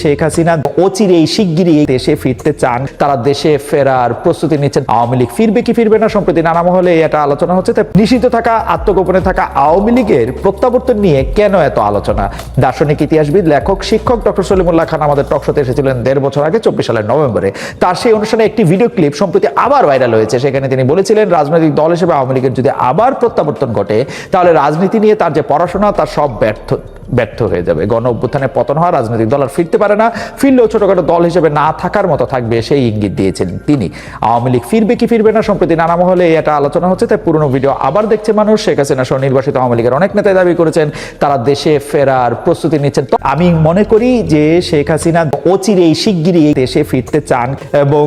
শেখ হাসিনা অচিরেই শিগগিরই দেশে ফিরতে চান, তারা দেশে ফেরার প্রস্তুতি নিচ্ছেন। আওয়ামী লীগ ফিরবে কি ফিরবে না সম্প্রতি নানা মহলে এটা আলোচনা হচ্ছে। তাই নিষিদ্ধ থাকা, আত্মগোপনে থাকা আওয়ামী লীগের প্রত্যাবর্তন নিয়ে কেন এত আলোচনা? দার্শনিক, ইতিহাসবিদ, লেখক, শিক্ষক ডক্টর সলিমুল্লাহ খান আমাদের টকশোতে এসেছিলেন ১.৫ বছর আগে ২৪ সালের নভেম্বরে। তার সেই অনুষ্ঠানে একটি ভিডিও ক্লিপ সম্প্রতি আবার ভাইরাল হয়েছে। সেখানে তিনি বলেছিলেন, রাজনৈতিক দল হিসেবে আওয়ামী লীগের যদি আবার প্রত্যাবর্তন ঘটে তাহলে রাজনীতি নিয়ে তার যে পড়াশোনা তার সব ব্যর্থ হয়ে যাবে। গণ অভ্যুত্থানে পতন হওয়া রাজনৈতিক দল আর ফিরতে পারে না, ফিরলেও ছোটখাটো দল হিসেবে না থাকার মতো থাকবে, সেই ইঙ্গিত দিয়েছেন তিনি। আওয়ামী লীগ ফিরবে কি ফিরবে না সম্প্রতি নানা মহলে এটা আলোচনা হচ্ছে। তাই পুরনো ভিডিও আবার দেখছে মানুষ। শেখ হাসিনা সহ নির্বাসিত আওয়ামী লীগের অনেক নেতাই দাবি করেছেন তারা দেশে ফেরার প্রস্তুতি নিচ্ছেন। তো আমি মনে করি যে শেখ হাসিনা অচিরেই শিগগিরই দেশে ফিরতে চান এবং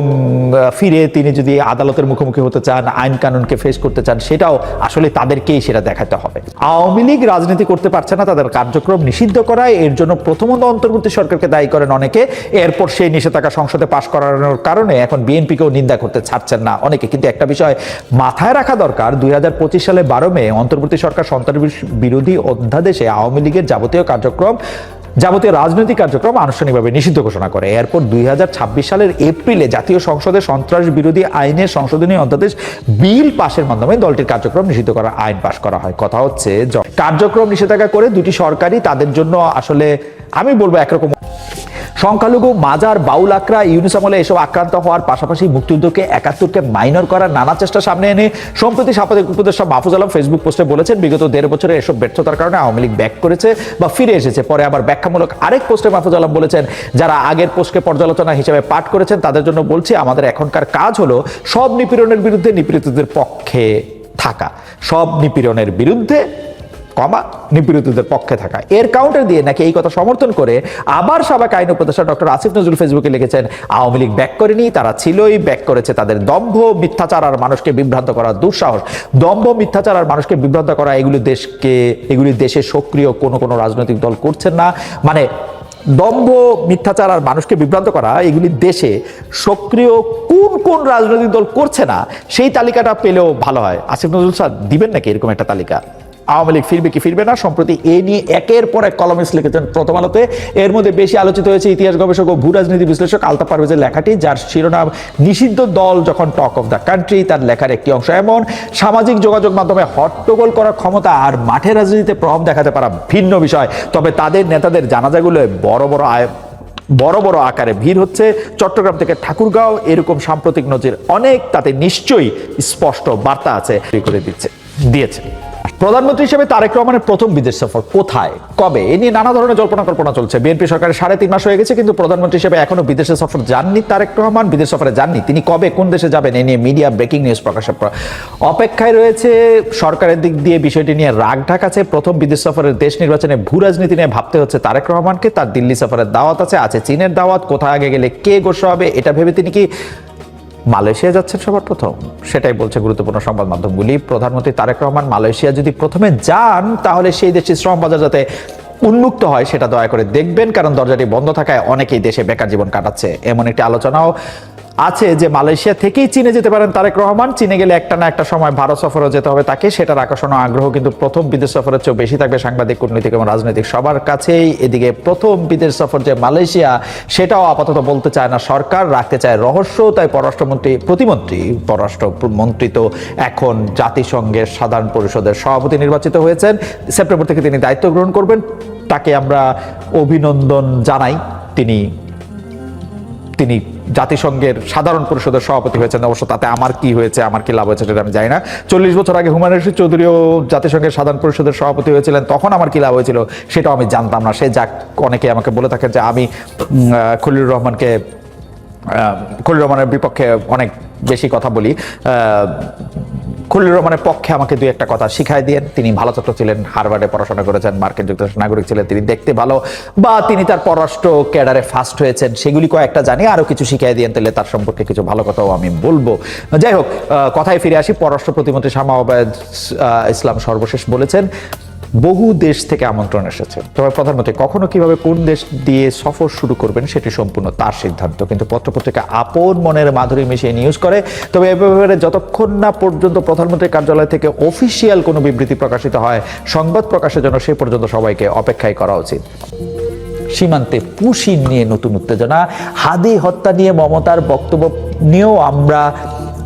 ফিরে তিনি যদি আদালতের মুখোমুখি হতে চান, আইন কানুনকে ফেস করতে চান, সেটাও আসলে তাদেরকেই সেটা দেখাতে হবে। আওয়ামী লীগ রাজনীতি করতে পারছে না, তাদের কার্যক্রম নিষিদ্ধ করায় এর জন্য প্রথমত অন্তর্বর্তী সরকারকে দায়ী করেন অনেকে। এরপর সেই নিষেধাজ্ঞা সংসদে পাশ করানোর কারণে এখন বিএনপিকেও নিন্দা করতে ছাড়ছেন না অনেকে। কিন্তু একটা বিষয় মাথায় রাখা দরকার, ২০২৫ সালে ১২ মে অন্তর্বর্তী সরকার সন্ত্রাস বিরোধী অধ্যাদেশে আওয়ামী লীগের যাবতীয় রাজনৈতিক কার্যক্রম আনুষ্ঠানিকভাবে নিষিদ্ধ ঘোষণা করে। এরপর ২০২৬ সালের এপ্রিলে জাতীয় সংসদে সন্ত্রাস বিরোধী আইনের সংশোধনী অধ্যাদেশ বিল পাশের মাধ্যমে দলটির কার্যক্রম নিষিদ্ধ করার আইন পাশ করা হয়। কথা হচ্ছে কার্যক্রম নিষেধাজ্ঞা করে দুটি সরকারই তাদের জন্য আসলে আমি বলবো একরকম সংখ্যালঘু, মাজার, বাউল আকরা, ইউনুস আমলে এসব আক্রান্ত হওয়ার পাশাপাশি মুক্তিযুদ্ধকে ৭১কে মাইনর করার নানা চেষ্টা সামনে এনে সম্প্রতি সাংবাদিক উপদেষ্টা মাহফুজ আলম ফেসবুক পোস্টে বলেছেন, বিগত ১.৫ বছরে এসব ব্যর্থতার কারণে আওয়ামী লীগ ব্যাক করেছে বা ফিরে এসেছে। পরে আবার ব্যাখ্যামূলক আরেক পোস্টে মাহফুজ আলম বলেছেন, যারা আগের পোস্টকে পর্যালোচনা হিসেবে পাঠ করেছেন তাদের জন্য বলছি, আমাদের এখনকার কাজ হলো সব নিপীড়নের বিরুদ্ধে নিপীড়িতদের পক্ষে থাকা, সব নিপীড়নের বিরুদ্ধে নিপীড়িতদের পক্ষে থাকা। এর কাউন্টার দিয়ে নাকি এই কথা সমর্থন করে আবার সাবেক আইন উপদেষ্টা ডক্টর আসিফ নজরুল ফেসবুকে লিখেছেন, আওয়ামী লীগ ব্যাক করেনি, তারা ছিলই, ব্যাক করেছে তাদের দম্ভ, মিথ্যাচার আর মানুষকে বিভ্রান্ত করার দুঃসাহস। দম্ভ, মিথ্যাচার আর মানুষকে বিভ্রান্ত করা এগুলি দেশে সক্রিয় কোনো রাজনৈতিক দল করছেন না। মানে দম্ভ, মিথ্যাচার আর মানুষকে বিভ্রান্ত করা এগুলি দেশে সক্রিয় কোন রাজনৈতিক দল করছে না, সেই তালিকাটা পেলেও ভালো হয়। আসিফ নজরুল স্যার দিবেন নাকি এরকম একটা তালিকা? আওয়ামী লীগ ফিরবে কি ফিরবে না সম্প্রতি এ নিয়ে একের পর এক কলামিস্ট লিখেছেন প্রথম আলোতে। এর মধ্যে বেশি আলোচিত হয়েছে ইতিহাস গবেষক ও ভূ রাজনীতি বিশ্লেষক আলতাফ পারভেজের লেখাটি, যার শিরোনাম নিষিদ্ধ দল যখন টক অফ দ্য কান্ট্রি। তার লেখার একটি অংশ এমন, সামাজিক যোগাযোগ মাধ্যমে হট্টগোল করার ক্ষমতা আর মাঠে রাজনীতিতে প্রভাব দেখাতে পারা ভিন্ন বিষয়। তবে তাদের নেতাদের জানাজাগুলোয় বড় বড় আকারে ভিড় হচ্ছে। চট্টগ্রাম থেকে ঠাকুরগাঁও এরকম সাম্প্রতিক নজির অনেক, তাতে নিশ্চয়ই স্পষ্ট বার্তা আছে করে দিয়েছে। প্রধানমন্ত্রী হিসেবে তারেক রহমানের প্রথম বিদেশ সফর কোথায়, কবে, এ নিয়ে নানা ধরনের জল্পনা কল্পনা চলছে। বিএনপি সরকারের ৩.৫ মাস হয়ে গেছে, কিন্তু প্রধানমন্ত্রী হিসেবে এখনো বিদেশে সফর যাননি তারেক রহমান। বিদেশ সফরে যাননি তিনি, কবে কোন দেশে যাবেন এ নিয়ে মিডিয়া ব্রেকিং নিউজ প্রকাশের অপেক্ষায় রয়েছে। সরকারের দিক দিয়ে বিষয়টি নিয়ে রাগ ঢাকাছে। প্রথম বিদেশ সফরের দেশ নির্বাচনে ভূ রাজনীতি নিয়ে ভাবতে হচ্ছে তারেক রহমানকে। তার দিল্লি সফরের দাওয়াত আছে চীনের দাওয়াত। কোথায় আগে গেলে কে গোসা হবে এটা ভেবে তিনি কি মালয়েশিয়া যাচ্ছেন সবার প্রথম? সেটাই বলছে গুরুত্বপূর্ণ সংবাদ মাধ্যমগুলি। প্রধানমন্ত্রী তারেক রহমান মালয়েশিয়া যদি প্রথমে যান তাহলে সেই দেশের শ্রম বাজার যাতে উন্মুক্ত হয় সেটা দয়া করে দেখবেন, কারণ দরজাটি বন্ধ থাকায় অনেকেই দেশে বেকার জীবন কাটাচ্ছে। এমন একটি আলোচনাও আছে যে মালয়েশিয়া থেকেই চীনে যেতে পারেন তারেক রহমান। চীনে গেলে একটা না একটা সময় ভারত সফরে যেতে হবে তাকে, সেটার আকর্ষণ ও আগ্রহ কিন্তু প্রথম বিদেশ সফরের চেয়েও বেশি থাকবে সাংবাদিক, কূটনীতিক এবং রাজনৈতিক সবার কাছেই। এদিকে প্রথম বিদেশ সফর যে মালয়েশিয়া, সেটাও আপাতত বলতে চায় না সরকার, রাখতে চায় রহস্য। তাই পররাষ্ট্রমন্ত্রী তো এখন জাতিসংঘের সাধারণ পরিষদের সভাপতি নির্বাচিত হয়েছেন। সেপ্টেম্বর থেকে তিনি দায়িত্ব গ্রহণ করবেন, তাকে আমরা অভিনন্দন জানাই। তিনি জাতিসংঘের সাধারণ পরিষদের সভাপতি হয়েছেন। অবশ্য তাতে আমার কি হয়েছে, আমার কি লাভ হয়েছে সেটা আমি জানি না। ৪০ বছর আগে হুমায়ুন রশীদ চৌধুরীও জাতিসংঘের সাধারণ পরিষদের সভাপতি হয়েছিলেন, তখন আমার কি লাভ হয়েছিল সেটাও আমি জানতাম না। সে যাক, অনেকে আমাকে বলে থাকেন যে আমি খলিলুর রহমানের বিপক্ষে অনেক বেশি কথা বলি। খলিলুর রহমানের পক্ষে আমাকে দুই একটা কথা শিখাই দিয়েন। তিনি ভালো ছাত্র ছিলেন, হার্ভার্ডে পড়াশোনা করেছেন, মার্কিন যুক্তরাষ্ট্রের নাগরিক ছিলেন, তিনি দেখতে ভালো, বা তিনি তার পররাষ্ট্র ক্যাডারে ফার্স্ট হয়েছেন, সেগুলি কয়েকটা জানি, আরো কিছু শিখাই দিয়েন, তাহলে তার সম্পর্কে কিছু ভালো কথাও আমি বলবো। যাই হোক, কথায় ফিরে আসি। পররাষ্ট্র প্রতিমন্ত্রী শামা ওবায়দ ইসলাম সর্বশেষ বলেছেন, বহু দেশ থেকে আমন্ত্রণ এসেছে, তবে প্রধানমন্ত্রী কখনো কিভাবে কোন দেশ দিয়ে সফর শুরু করবেন সেটি সম্পূর্ণ তার সিদ্ধান্ত। কিন্তু পত্রপত্রিকা আপন মনের মাধুরী মিশিয়ে নিউজ করে। তবে এ ব্যাপারে যতক্ষণ না পর্যন্ত প্রধানমন্ত্রীর কার্যালয় থেকে অফিসিয়াল কোনো বিবৃতি প্রকাশিত হয়, সংবাদ প্রকাশের জন্য সে পর্যন্ত সবাইকে অপেক্ষাই করা উচিত। সীমান্তে পুশিন নিয়ে নতুন উত্তেজনা, হাদি হত্যা নিয়ে মমতার বক্তব্য নিয়েও আমরা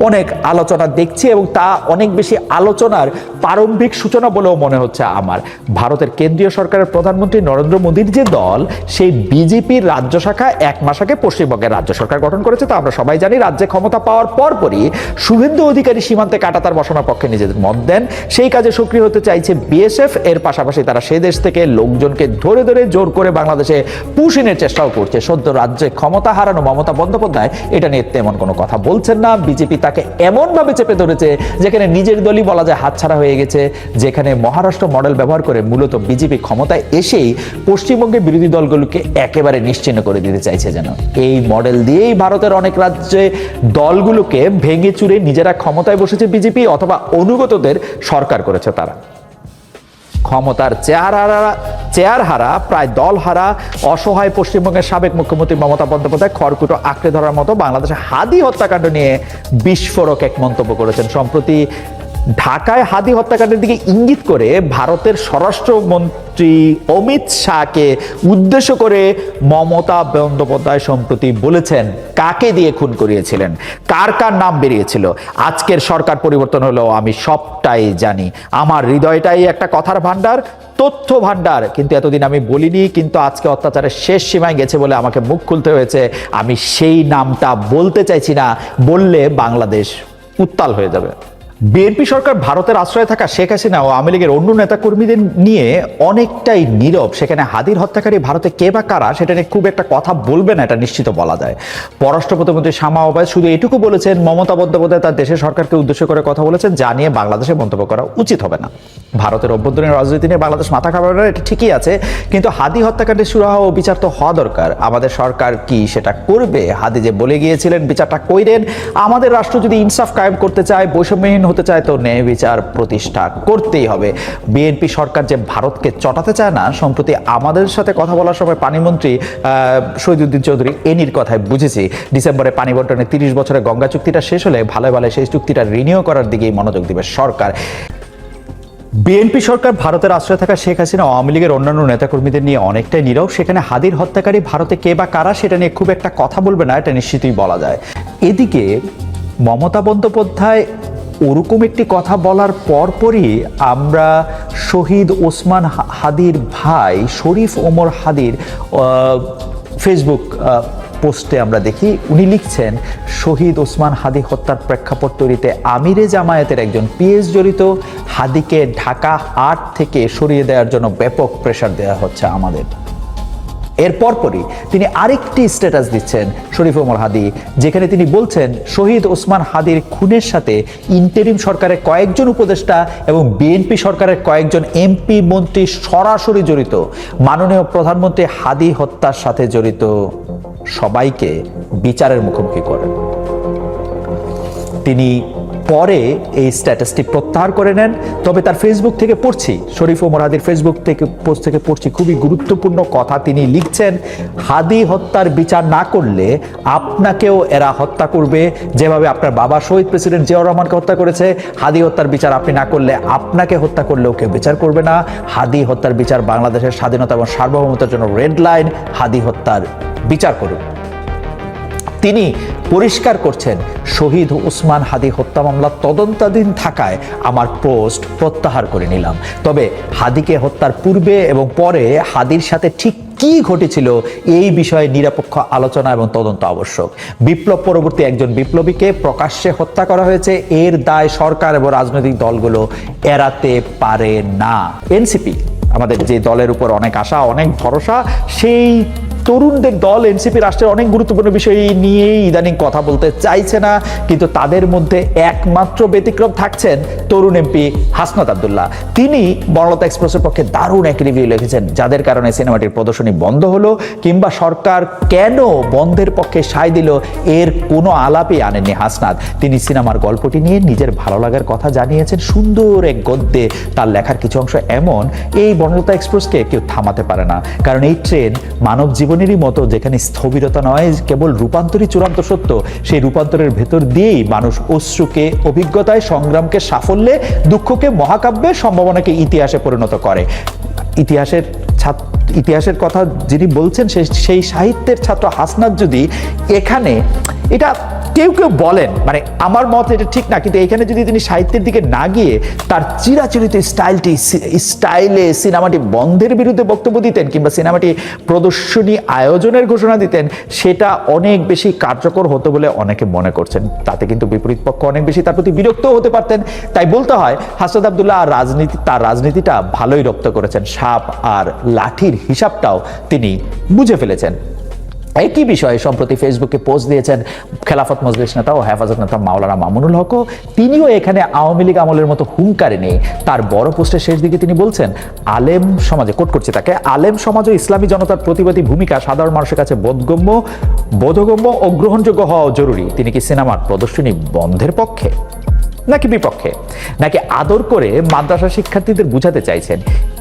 অনেক আলোচনা দেখছি এবং তা অনেক বেশি আলোচনার প্রারম্ভিক সূচনা বলেও মনে হচ্ছে আমার। ভারতের কেন্দ্রীয় সরকারের প্রধানমন্ত্রী নরেন্দ্র মোদীর যে দল, সেই বিজেপির রাজ্য শাখা 1 মাস আগে পশ্চিমবঙ্গের রাজ্য সরকার গঠন করেছে। তা আমরা সবাই জানি। রাজ্যে ক্ষমতা পাওয়ার পরপরই শুভেন্দু অধিকারী সীমান্তে কাঁটাতার বসানোর পক্ষে নিজেদের মত দেন। সেই কাজে সক্রিয় হতে চাইছে বিএসএফ। এর পাশাপাশি তারা সে দেশ থেকে লোকজনকে ধরে ধরে জোর করে বাংলাদেশে পুশিনের চেষ্টাও করছে। সদ্য রাজ্যে ক্ষমতা হারানো মমতা বন্দ্যোপাধ্যায় এটা নিয়ে তেমন কোনো কথা বলছেন না। বিজেপি তাকে এমনভাবে চেপে ধরেছে যেখানে নিজের দলই বলা যায় হাতছাড়া হয়ে গেছে, যেখানে মহারাষ্ট্র মডেল ব্যবহার করে মূলত বিজেপি ক্ষমতায় এসেই পশ্চিমবঙ্গের বিরোধী দলগুলোকে একেবারে নিশ্চিহ্ন করে দিতে চাইছে। যেন এই মডেল দিয়েই ভারতের অনেক রাজ্যে দলগুলোকে ভেঙে চুরে নিজেরা ক্ষমতায় বসেছে বিজেপি, অথবা অনুগতদের সরকার করেছে তারা। ক্ষমতার চেয়ার হারা, প্রায় দল হারা, অসহায় পশ্চিমবঙ্গের সাবেক মুখ্যমন্ত্রী মমতা বন্দ্যোপাধ্যায় খড়কুটো আঁকড়ে ধরার মতো বাংলাদেশে হাদি হত্যাকাণ্ড নিয়ে বিস্ফোরক এক মন্তব্য করেছেন। সম্প্রতি ঢাকায় হাদি হত্যাকাণ্ডের দিকে ইঙ্গিত করে ভারতের স্বরাষ্ট্রমন্ত্রী অমিত শাহকে উদ্দেশ্য করে মমতা বন্দ্যোপাধ্যায় সম্প্রতি বলেছেন কাকে দিয়ে খুন করিয়েছিলেন, কার কার নাম বেরিয়েছিল। আজকের সরকার পরিবর্তন হলো আমি সবটাই জানি, আমার হৃদয়টাই একটা কথার ভান্ডার, তথ্য ভান্ডার, কিন্তু এতদিন আমি বলিনি, কিন্তু আজকে অত্যাচারের শেষ সীমায় গেছে বলে আমাকে মুখ খুলতে হয়েছে। আমি সেই নামটা বলতে চাইছি না, বললে বাংলাদেশ উত্তাল হয়ে যাবে। বিএনপি সরকার ভারতের আশ্রয়ে থাকা শেখ হাসিনা ও আওয়ামী লীগের অন্য নেতাকর্মীদের নিয়ে অনেকটাই নীরব। সেখানে হাদির হত্যাকারী ভারতে কে বা কারা সেটা নিয়ে খুব একটা কথা বলবে না, এটা নিশ্চিত বলা যায়। পররাষ্ট্র প্রতিমন্ত্রী শামা ওবায়দ শুধু এটুকু বলেছেন, মমতা বন্দ্যোপাধ্যায় তার দেশের সরকারকে উদ্দেশ্য করে কথা বলেছেন, যা নিয়ে বাংলাদেশে মন্তব্য করা উচিত হবে না। ভারতের অভ্যন্তরীণ রাজনীতি নিয়ে বাংলাদেশ মাথা খাবার না, এটা ঠিকই আছে, কিন্তু হাদি হত্যাকাণ্ডের সুরাহা ও বিচার তো হওয়া দরকার। আমাদের সরকার কি সেটা করবে? হাদি যে বলে গিয়েছিলেন বিচারটা কইরেন। আমাদের রাষ্ট্র যদি ইনসাফ কায়েম করতে চায়, বৈষম্যহীন হতে চায়, তো ন্যায় বিচার প্রতিষ্ঠা করতেই হবে। বিএনপি সরকার যে ভারতকে চটাতে চায় না, সম্প্রতি আমাদের সাথে কথা বলার সময় পানিমন্ত্রী শহীদুদ্দিন চৌধুরী এনির কথায় বুঝেছি। ডিসেম্বরে পানি বন্টনের 30 বছরের গঙ্গা চুক্তিটা শেষ হলে ভালো ভালো সেই চুক্তিটা রিনিউ করার দিকেই মনোযোগ দিবে সরকার। বিএনপি সরকার ভারতের আশ্রয়ে থাকা শেখ হাসিনা ও আওয়ামী লীগের অন্যান্য নেতাকর্মীদের নিয়ে অনেকটাই নীরব। সেখানে হাদির হত্যাকারী ভারতে কে বা কারা সেটা নিয়ে খুব একটা কথা বলবে না, এটা নিশ্চিতই বলা যায়। এদিকে মমতা বন্দ্যোপাধ্যায় ওরকম একটি কথা বলার পরপরই আমরা শহীদ ওসমান হাদির ভাই শরীফ ওমর হাদির ফেসবুক পোস্টে আমরা দেখি, উনি লিখছেন, শহীদ ওসমান হাদি হত্যার প্রেক্ষাপট তৈরিতে আমিরে জামায়াতের একজন পিএস জড়িত। হাদিকে ঢাকা 8 থেকে সরিয়ে দেওয়ার জন্য ব্যাপক প্রেসার দেওয়া হচ্ছে আমাদের। এর পরপরই তিনি আরেকটি স্ট্যাটাস দিচ্ছেন শরীফ ওমর হাদি, যেখানে তিনি বলছেন শহীদ ওসমান হাদির খুনের সাথে ইন্টারিম সরকারের কয়েকজন উপদেষ্টা এবং বিএনপি সরকারের কয়েকজন এমপি মন্ত্রী সরাসরি জড়িত। মাননীয় প্রধানমন্ত্রী হাদি হত্যার সাথে জড়িত সবাইকে বিচারের মুখোমুখি করেন। তিনি পরে এই স্ট্যাটাসটি প্রত্যাহার করে নেন। তবে তার ফেসবুক থেকে পড়ছি, শরীফ ওমর হাদির ফেসবুক থেকে পোস্ট থেকে পড়ছি খুবই গুরুত্বপূর্ণ কথা। তিনি লিখছেন, হাদি হত্যার বিচার না করলে আপনাকেও এরা হত্যা করবে, যেভাবে আপনার বাবা শহীদ প্রেসিডেন্ট জিয়াউর রহমানকে হত্যা করেছে। হাদি হত্যার বিচার আপনি না করলে আপনাকে হত্যা করলেও কেউ বিচার করবে না। হাদি হত্যার বিচার বাংলাদেশের স্বাধীনতা এবং সার্বভৌমত্বের জন্য রেড লাইন। হাদি হত্যার বিচার করুন। তিনি পরিষ্কার করছেন, শহীদ ওসমান হাদি হত্যা মামলা তদন্তাধীন থাকায় আমার পোস্ট প্রত্যাহার করে নিলাম। তবে হাদিকে হত্যার পূর্বে এবং পরে হাদির সাথে ঠিক কি ঘটেছিল এই বিষয়ে নিরপেক্ষ আলোচনা এবং তদন্ত আবশ্যক। বিপ্লব পরবর্তী একজন বিপ্লবীকে প্রকাশ্যে হত্যা করা হয়েছে, এর দায় সরকার এবং রাজনৈতিক দলগুলো এড়াতে পারে না। এনসিপি, আমাদের যে দলের উপর অনেক আশা, অনেক ভরসা, সেই তরুণদের দল এনসিপি রাষ্ট্রের অনেক গুরুত্বপূর্ণ বিষয় নিয়েই ইদানিং কথা বলতে চাইছে না, কিন্তু তাদের মধ্যে একমাত্র ব্যতিক্রম থাকছেন তরুণ এমপি হাসনাত আব্দুল্লাহ। তিনি বনলতা এক্সপ্রেসের পক্ষে দারুণ এক রিভিউ লিখেছেন, যাদের কারণে সিনেমাটির প্রদর্শনী বন্ধ হলো কিংবা সরকার কেন বন্ধের পক্ষে সায় দিল এর কোনো আলাপই আনেননি হাসনাত। তিনি সিনেমার গল্পটি নিয়ে নিজের ভালো লাগার কথা জানিয়েছেন সুন্দর এক গদ্যে। তার লেখার কিছু অংশ এমন, এই বনলতা এক্সপ্রেসকে কেউ থামাতে পারে না, কারণ এই ট্রেন মানব জীবনেরই মতো, যেখানে স্থবিরতা নয় কেবল রূপান্তরই চূড়ান্ত সত্য। সেই রূপান্তরের ভেতর দিয়েই মানুষ অশ্রুকে অভিজ্ঞতায়, সংগ্রামকে সাফল্যে, দুঃখকে মহাকাব্যে, সম্ভাবনাকে ইতিহাসে পরিণত করে। ইতিহাসের ছাত্র ইতিহাসের কথা যিনি বলছেন সেই সাহিত্যের ছাত্র হাসনাত যদি এখানে, এটা কেউ কেউ বলেন, মানে আমার মত এটা ঠিক না, কিন্তু এখানে যদি তিনি সাহিত্যের দিকে না গিয়ে তার চিরাচরিত স্টাইলে সিনেমাটি বন্ধের বিরুদ্ধে বক্তব্য দিতেন কিংবা সিনেমাটি প্রদর্শনী আয়োজনের ঘোষণা দিতেন, সেটা অনেক বেশি কার্যকর হতো বলে অনেকে মনে করছেন। তাতে কিন্তু বিপরীত পক্ষ অনেক বেশি তার প্রতি বিরক্ত হতে পারতেন। তাই বলতে হয় হাসনাত আব্দুল্লাহ আর তার রাজনীতিটা ভালোই রপ্ত করেছেন। সাপ আর লাঠির হিসাবটাও তিনি বুঝে ফেলেছেন। একই বিষয়ে সম্প্রতি ফেসবুকে পোস্ট দিয়েছেন খেলাফত মজলিস নেতা ও হেফাজত নেতা মাওলানা মামুনুল হক। তিনিও এখানে আওয়ামী লীগ আমলের মতো হুঙ্কারে নেই। তার বড় পোস্টের শেষ দিকে তিনি বলছেন, আলেম সমাজে, কোট করছি তাকে, আলেম সমাজ ও ইসলামী জনতার প্রতিবাদী ভূমিকা সাধারণ মানুষের কাছে বোধগম্য ও গ্রহণযোগ্য হওয়া জরুরি। তিনি কি সিনেমার প্রদর্শনী বন্ধের পক্ষে নাকি বিপক্ষে, নাকি আদর করে মাদ্রাসা শিক্ষার্থীদের বুঝাতে চাইছেন?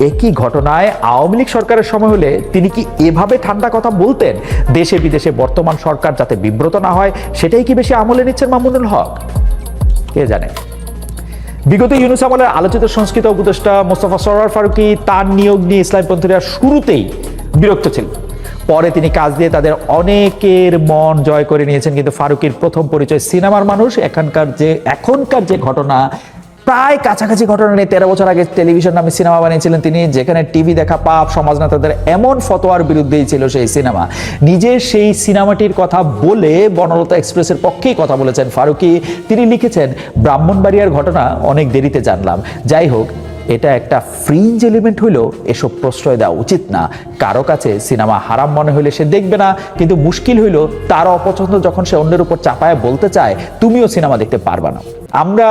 একই ঘটনায় আওয়ামী লীগ সরকারের সময় হলে তিনি কি এভাবে ঠান্ডা কথা বলতেন? দেশে বিদেশে বর্তমান সরকার যাতে বিব্রত না হয় সেটাই কি বেশি আমলে নিচ্ছেন মামুনুল হক? কে জানে। বিগত ইউনূস আমলের আলোচিত সংস্কৃত উপদেষ্টা মোস্তফা সরোয়ার ফারুকী তার নিয়োগ নিয়ে ইসলামপন্থীরা শুরুতেই বিরক্ত ছিল। পরে তিনি কাজ দিয়ে তাদের অনেকের মন জয় করে নিয়েছেন। কিন্তু ফারুকীর প্রথম পরিচয় সিনেমার মানুষ। এখনকার যে ঘটনা, প্রায় কাছাকাছি ঘটনা নেই। 13 বছর আগে টেলিভিশন নামে সিনেমা বানিয়েছিলেন তিনি, যেখানে টিভি দেখা পাপ, সমাজ নেতাদের এমন ফতোয়ার বিরুদ্ধেই ছিল সেই সিনেমা। নিজে সেই সিনেমাটির কথা বলে বনলতা এক্সপ্রেসের পক্ষেই কথা বলেছেন ফারুকী। তিনি লিখেছেন, ব্রাহ্মণবাড়িয়ার ঘটনা অনেক দেরিতে জানলাম। যাই হোক, এটা একটা ফ্রিঞ্জ এলিমেন্ট হইলেও এসব প্রশ্রয় দেওয়া উচিত না। কারো কাছে সিনেমা হারাম মনে হইলে সে দেখবে না, কিন্তু মুশকিল হইল তার অপছন্দ যখন সে অন্যের উপর চাপায় বলতে চায় তুমিও সিনেমা দেখতে পারবা না। আমরা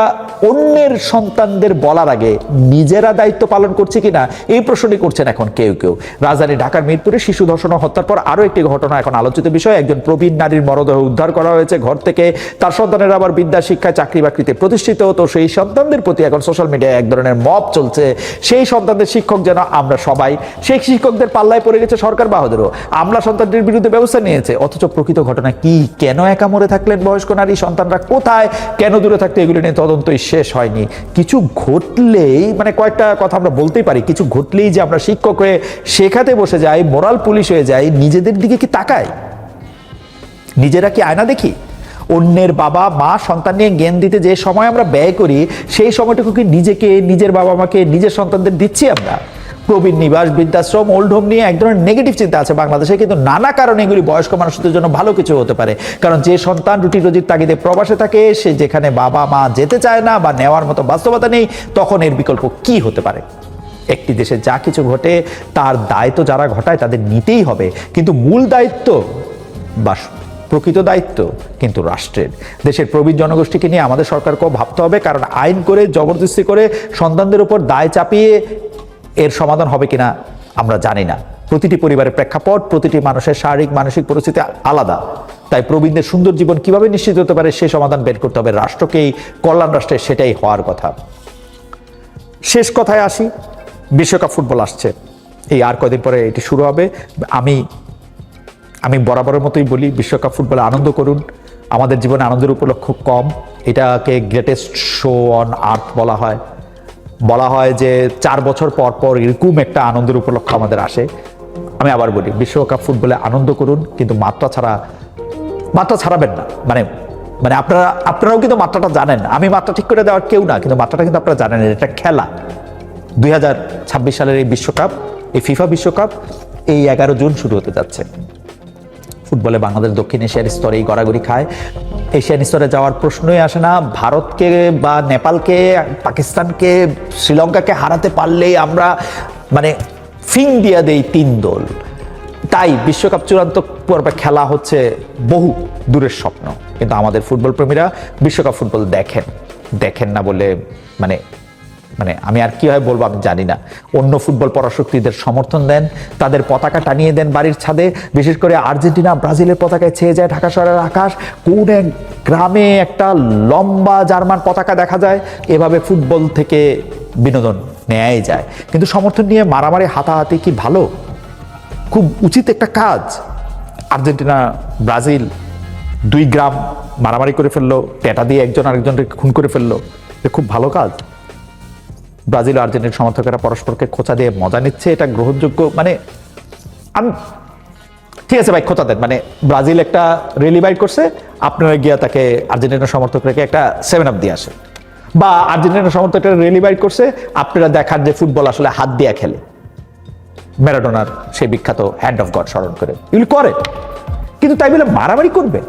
অন্যের সন্তানদের বলার আগে নিজেরা দায়িত্ব পালন করছি কিনা এই প্রশ্নটি করছেন এখন কেউ কেউ। রাজধানী ঢাকার মিরপুরে শিশু ধর্ষণ ও হত্যার পর আরো একটি ঘটনা এখন আলোচিত বিষয়। একজন প্রবীণ নারীর মরদেহ উদ্ধার করা হয়েছে ঘর থেকে। তার সন্তানের আবার বিদ্যা শিক্ষায় চাকরি বাকরিতে প্রতিষ্ঠিত। তো সেই সন্তানদের প্রতি এখন সোশ্যাল মিডিয়ায় এক ধরনের মব চলছে। সেই সন্তানদের শিক্ষক যেন আমরা সবাই, সেই শিক্ষকদের পাল্লায় পড়ে গেছে সরকার বাহাদুরও। আমলা সন্তানটির বিরুদ্ধে ব্যবস্থা নিয়েছে, অথচ প্রকৃত ঘটনা কি? কেন একা মরে থাকলেন বয়স্ক নারী? সন্তানরা কোথায়? কেন দূরে থাকতে? এগুলো নিয়ে তদন্তই শেষ হয়নি। কিছু ঘটলেই, মানে কয়েকটা কথা আমরা বলতেই পারি, কিছু ঘটলেই যে আমরা শিক্ষক হয়ে শেখাতে বসে যাই, মোরাল পুলিশ হয়ে যাই, নিজেদের দিকে কি তাকাই? নিজেরা কি আয়না দেখি? অন্যের বাবা মা সন্তান নিয়ে জ্ঞান দিতে যে সময় আমরা ব্যয় করি, সেই সময়টুকু কি নিজেকে, নিজের বাবা মাকে, নিজের সন্তানদের দিচ্ছি আমরা? প্রবীণ নিবাস, বৃদ্ধাশ্রম, ওল্ড হোম নিয়ে এক ধরনের নেগেটিভ চিন্তা আছে বাংলাদেশে, কিন্তু নানা কারণে এগুলি বয়স্ক মানুষদের জন্য ভালো কিছু হতে পারে। কারণ যে সন্তান রুটি রোজির তাগিদে প্রবাসে থাকে, সে যেখানে বাবা মা যেতে চায় না বা নেওয়ার মতো বাস্তবতা নেই, তখন এর বিকল্প কি হতে পারে? একটি দেশে যা কিছু ঘটে তার দায়িত্ব যারা ঘটায় তাদের নিতেই হবে, কিন্তু মূল দায়িত্ব বা প্রকৃত দায়িত্ব কিন্তু রাষ্ট্রের। দেশের প্রবীণ জনগোষ্ঠীকে নিয়ে আমাদের সরকারকেও ভাবতে হবে, কারণ আইন করে, জবরদস্তি করে সন্তানদের উপর দায় চাপিয়ে এর সমাধান হবে কিনা আমরা জানি না। প্রতিটি পরিবারের প্রেক্ষাপট, প্রতিটি মানুষের শারীরিক মানসিক পরিস্থিতি আলাদা। তাই প্রবীণদের সুন্দর জীবন কিভাবে নিশ্চিত হতে পারে সেই সমাধান বের করতে হবে রাষ্ট্রকেই। কল্যাণ রাষ্ট্রের সেটাই হওয়ার কথা। শেষ কথায় আসি, বিশ্বকাপ ফুটবল আসছে, এই আর কয়দিন পরে এটি শুরু হবে। আমি বরাবরের মতোই বলি, বিশ্বকাপ ফুটবলে আনন্দ করুন। আমাদের জীবনে আনন্দের উপলক্ষ কম। এটাকে গ্রেটেস্ট শো অন আর্থ বলা হয় যে 4 বছর পর পর এরকম একটা আনন্দের উপলক্ষ আমাদের আসে। আমি আবার বলি, বিশ্বকাপ ফুটবলে আনন্দ করুন, কিন্তু মাত্রা ছাড়াবেন না। মানে আপনারাও কিন্তু মাত্রাটা জানেন। আমি মাত্রা ঠিক করে দেওয়ার কেউ না, কিন্তু মাত্রাটা কিন্তু আপনারা জানেন। এটা খেলা। 2026 সালের এই বিশ্বকাপ, এই ফিফা বিশ্বকাপ এই 11 জুন শুরু হতে যাচ্ছে। ফুটবলে বাংলাদেশ দক্ষিণ এশিয়ার স্তরেই গড়াগড়ি খায়। এশিয়ান স্তরে যাওয়ার প্রশ্নই আসে না। ভারতকে বা নেপালকে, পাকিস্তানকে, শ্রীলঙ্কাকে হারাতে পারলেই আমরা ফিং দিয়া দেই 3 দল। তাই বিশ্বকাপ চূড়ান্ত পর্বে খেলা হচ্ছে বহু দূরের স্বপ্ন। কিন্তু আমাদের ফুটবল প্রেমীরা বিশ্বকাপ ফুটবল দেখেন না বলে আমি আর কিভাবে বলবো আমি জানি না। অন্য ফুটবল পরাশক্তিদের সমর্থন দেন, তাদের পতাকা টানিয়ে দেন বাড়ির ছাদে। বিশেষ করে আর্জেন্টিনা, ব্রাজিলের পতাকায় ছেয়ে যায় ঢাকা শহরের আকাশ। কোন এক গ্রামে একটা লম্বা জার্মান পতাকা দেখা যায়। এভাবে ফুটবল থেকে বিনোদন নেয়াই যায়। কিন্তু সমর্থন নিয়ে মারামারি, হাতাহাতি কি ভালো? খুব উচিত একটা কাজ। আর্জেন্টিনা, ব্রাজিল 2 গ্রাম মারামারি করে ফেললো, টেটা দিয়ে একজন আরেকজনকে খুন করে ফেললো। খুব ভালো কাজ। ব্রাজিল ও আর্জেন্টিনার সমর্থকেরা পরস্পরকে খোঁচা দিয়ে মজা নিচ্ছে, এটা গ্রহণযোগ্য? আমি ঠিক আছে ভাই, খোঁচা দেন, মানে ব্রাজিল একটা রেলি বাইট করছে, আপনারা গিয়া তাকে আর্জেন্টিনার সমর্থক রেখে একটা 7 আপ দিয়ে আসে, বা আর্জেন্টিনার সমর্থকরা রেলি বাইট করছে, আপনারা দেখার যে ফুটবল আসলে হাত দিয়ে খেলে, ম্যারাডোনার সেই বিখ্যাত হ্যান্ড অফ গড স্মরণ করে, এগুলি করে, কিন্তু তাই বলে মারামারি করবে?